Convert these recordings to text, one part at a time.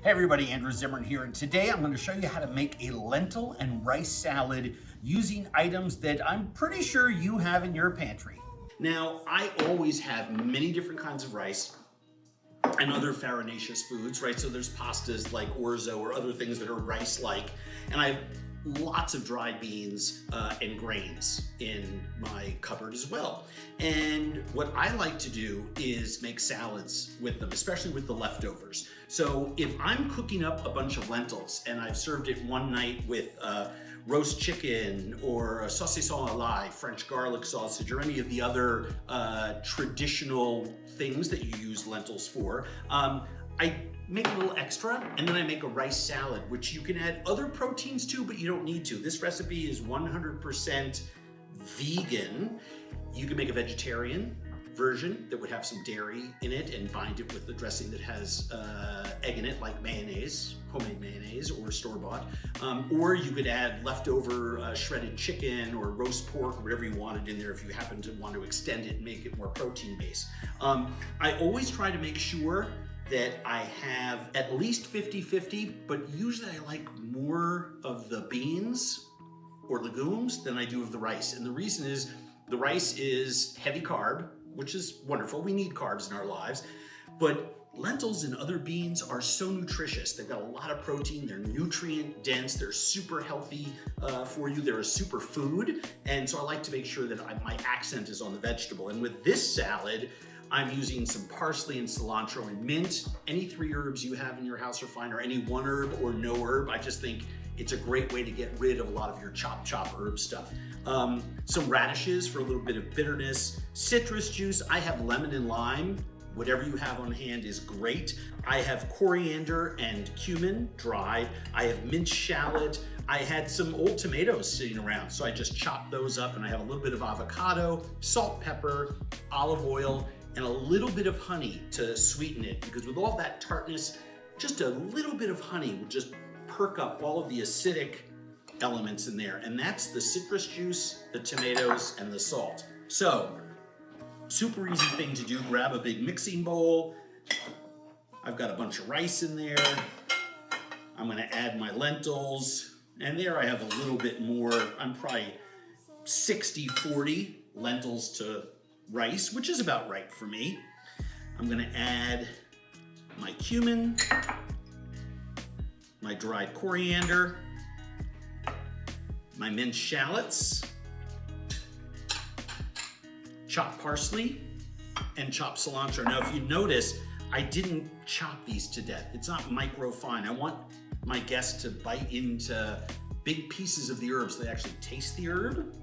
Hey everybody, Andrew Zimmern here, and today I'm going to show you how to make a lentil and rice salad using items that I'm pretty sure you have in your pantry. Now, I always have many different kinds of rice and other farinaceous foods, right? So there's pastas like orzo or other things that are rice-like, and I have lots of dried beans and grains in my cupboard as well. And what I like to do is make salads with them, especially with the leftovers. So if I'm cooking up a bunch of lentils and I've served it one night with roast chicken or a saucisson à l'ail, French garlic sausage, or any of the other traditional things that you use lentils for, I make a little extra, and then I make a rice salad, which you can add other proteins to, but you don't need to. This recipe is 100% vegan. You can make a vegetarian version that would have some dairy in it and bind it with the dressing that has egg in it, like mayonnaise, homemade mayonnaise, or store-bought. Or you could add leftover shredded chicken or roast pork, or whatever you wanted in there if you happen to want to extend it and make it more protein-based. I always try to make sure that I have at least 50-50, but usually I like more of the beans or legumes than I do of the rice. And the reason is the rice is heavy carb, which is wonderful. We need carbs in our lives, but lentils and other beans are so nutritious. They've got a lot of protein, they're nutrient dense, they're super healthy for you, they're a super food. And so I like to make sure that my accent is on the vegetable. And with this salad, I'm using some parsley and cilantro and mint. Any 3 herbs you have in your house are fine, or any 1 herb or no herb. I just think it's a great way to get rid of a lot of your chop herb stuff. Some radishes for a little bit of bitterness. Citrus juice, I have lemon and lime. Whatever you have on hand is great. I have coriander and cumin dried. I have minced shallot. I had some old tomatoes sitting around, so I just chopped those up, and I have a little bit of avocado, salt, pepper, olive oil, and a little bit of honey to sweeten it, because with all that tartness, just a little bit of honey will just perk up all of the acidic elements in there. And that's the citrus juice, the tomatoes, and the salt. So, super easy thing to do. Grab a big mixing bowl. I've got a bunch of rice in there. I'm gonna add my lentils. And there I have a little bit more. I'm probably 60-40 lentils to rice, which is about right for me. I'm gonna add my cumin, my dried coriander, my minced shallots, chopped parsley, and chopped cilantro. Now, if you notice, I didn't chop these to death. It's not micro fine. I want my guests to bite into big pieces of the herbs so they actually taste the herb.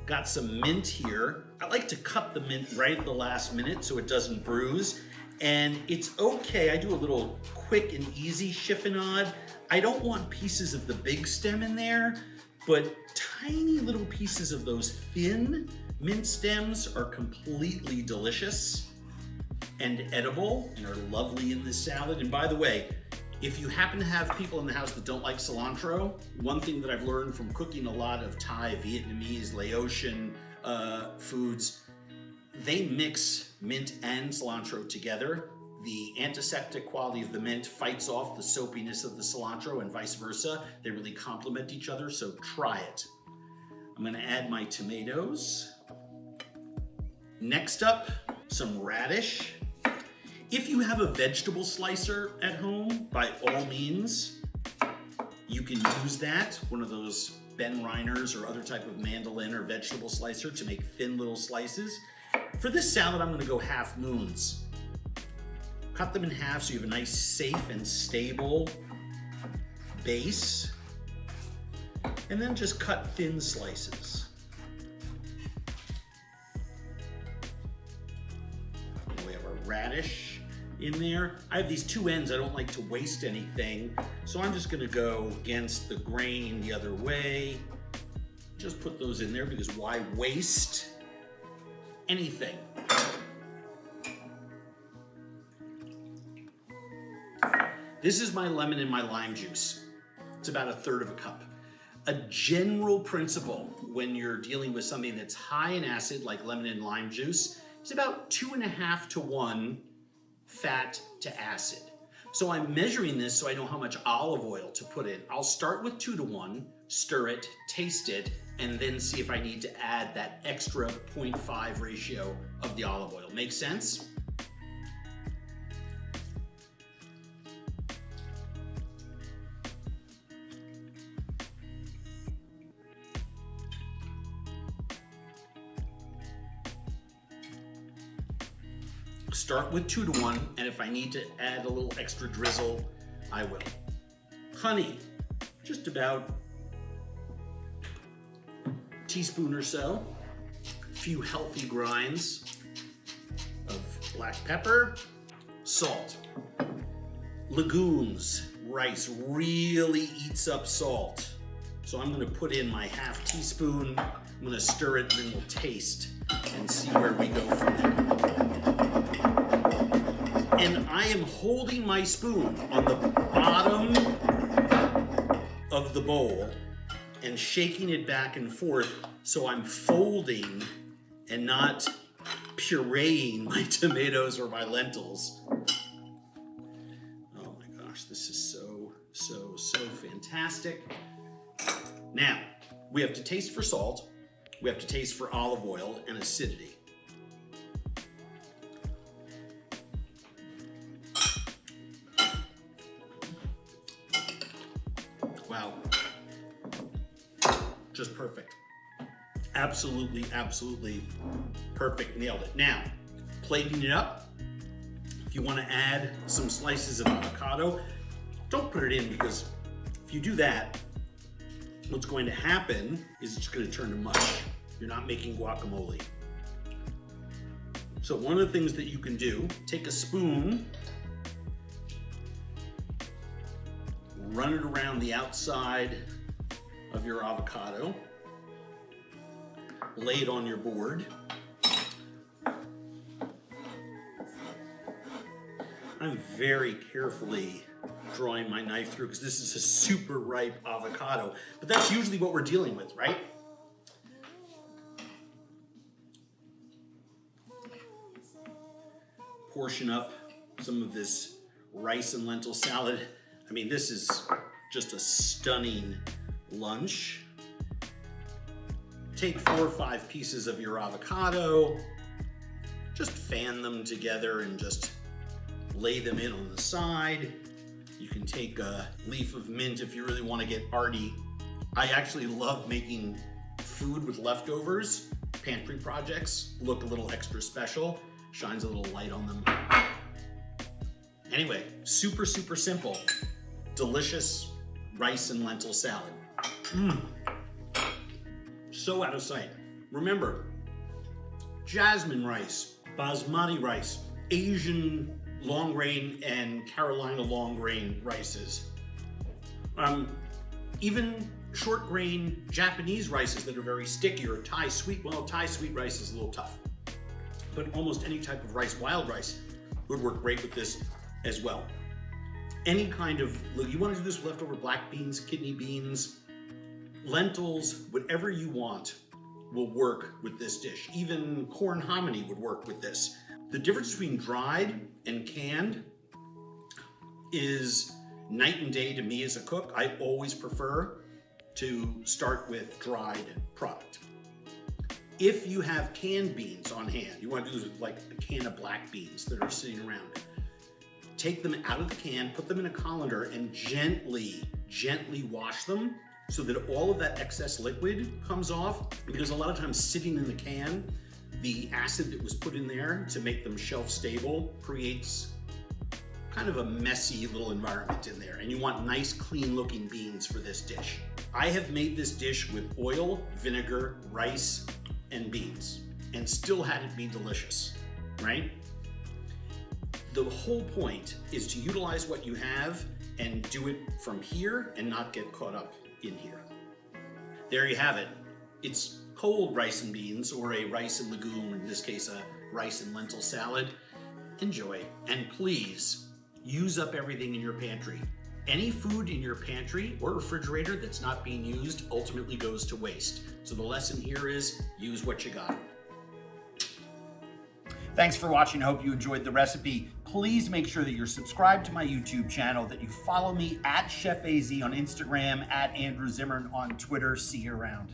Got some mint here. I like to cut the mint right at the last minute so it doesn't bruise. And it's okay, I do a little quick and easy chiffonade. I don't want pieces of the big stem in there, but tiny little pieces of those thin mint stems are completely delicious and edible and are lovely in this salad. And by the way, if you happen to have people in the house that don't like cilantro, one thing that I've learned from cooking a lot of Thai, Vietnamese, Laotian foods, they mix mint and cilantro together. The antiseptic quality of the mint fights off the soapiness of the cilantro and vice versa. They really complement each other, so try it. I'm gonna add my tomatoes. Next up, some radish. If you have a vegetable slicer at home, by all means, you can use that, one of those Ben Reiners or other type of mandolin or vegetable slicer to make thin little slices. For this salad, I'm gonna go half moons. Cut them in half so you have a nice, safe and stable base. And then just cut thin slices. And we have our radish in there. I have these 2 ends. I don't like to waste anything, so I'm just gonna go against the grain the other way. Just put those in there, because why waste anything? This is my lemon and my lime juice. It's about 1/3 cup. A general principle when you're dealing with something that's high in acid, like lemon and lime juice, is about 2.5 to 1 fat to acid. So I'm measuring this so I know how much olive oil to put in. I'll start with 2-to-1, stir it, taste it, and then see if I need to add that extra 0.5 ratio of the olive oil. Make sense? Start with 2-to-1, and if I need to add a little extra drizzle, I will. Honey, just about a teaspoon or so. A few healthy grinds of black pepper, salt. Legumes, rice really eats up salt. So I'm gonna put in my ½ teaspoon. I'm gonna stir it, and then we'll taste and see where we go from there. And I am holding my spoon on the bottom of the bowl and shaking it back and forth so I'm folding and not pureeing my tomatoes or my lentils. Oh my gosh, this is so fantastic. Now, we have to taste for salt, we have to taste for olive oil and acidity. Wow, just perfect. Absolutely, absolutely perfect, nailed it. Now, plating it up, if you want to add some slices of avocado, don't put it in, because if you do that, what's going to happen is it's going to turn to mush. You're not making guacamole. So one of the things that you can do, take a spoon, run it around the outside of your avocado, lay it on your board. I'm very carefully drawing my knife through because this is a super ripe avocado, but that's usually what we're dealing with, right? Portion up some of this rice and lentil salad. I mean, this is just a stunning lunch. Take 4 or 5 pieces of your avocado, just fan them together and just lay them in on the side. You can take a leaf of mint if you really want to get arty. I actually love making food with leftovers. Pantry projects look a little extra special, shines a little light on them. Anyway, super simple. Delicious rice and lentil salad. So out of sight. Remember, jasmine rice, basmati rice, Asian long grain and Carolina long grain rices. Even short grain Japanese rices that are very sticky, or Thai sweet, well, Thai sweet rice is a little tough. But almost any type of rice, wild rice, would work great with this as well. Any kind of, you want to do this with leftover black beans, kidney beans, lentils, whatever you want will work with this dish. Even corn hominy would work with this. The difference between dried and canned is night and day to me as a cook. I always prefer to start with dried product. If you have canned beans on hand, you want to do this with like a can of black beans that are sitting around, take them out of the can, put them in a colander, and gently wash them so that all of that excess liquid comes off, because a lot of times sitting in the can, the acid that was put in there to make them shelf stable creates kind of a messy little environment in there, and you want nice, clean looking beans for this dish. I have made this dish with oil, vinegar, rice, and beans, and still had it be delicious, right? The whole point is to utilize what you have and do it from here and not get caught up in here. There you have it. It's cold rice and beans, or a rice and legume, in this case a rice and lentil salad. Enjoy, and please use up everything in your pantry. Any food in your pantry or refrigerator that's not being used ultimately goes to waste. So the lesson here is use what you got. Thanks for watching. I hope you enjoyed the recipe. Please make sure that you're subscribed to my YouTube channel, that you follow me at Chef AZ on Instagram, at Andrew Zimmern on Twitter. See you around.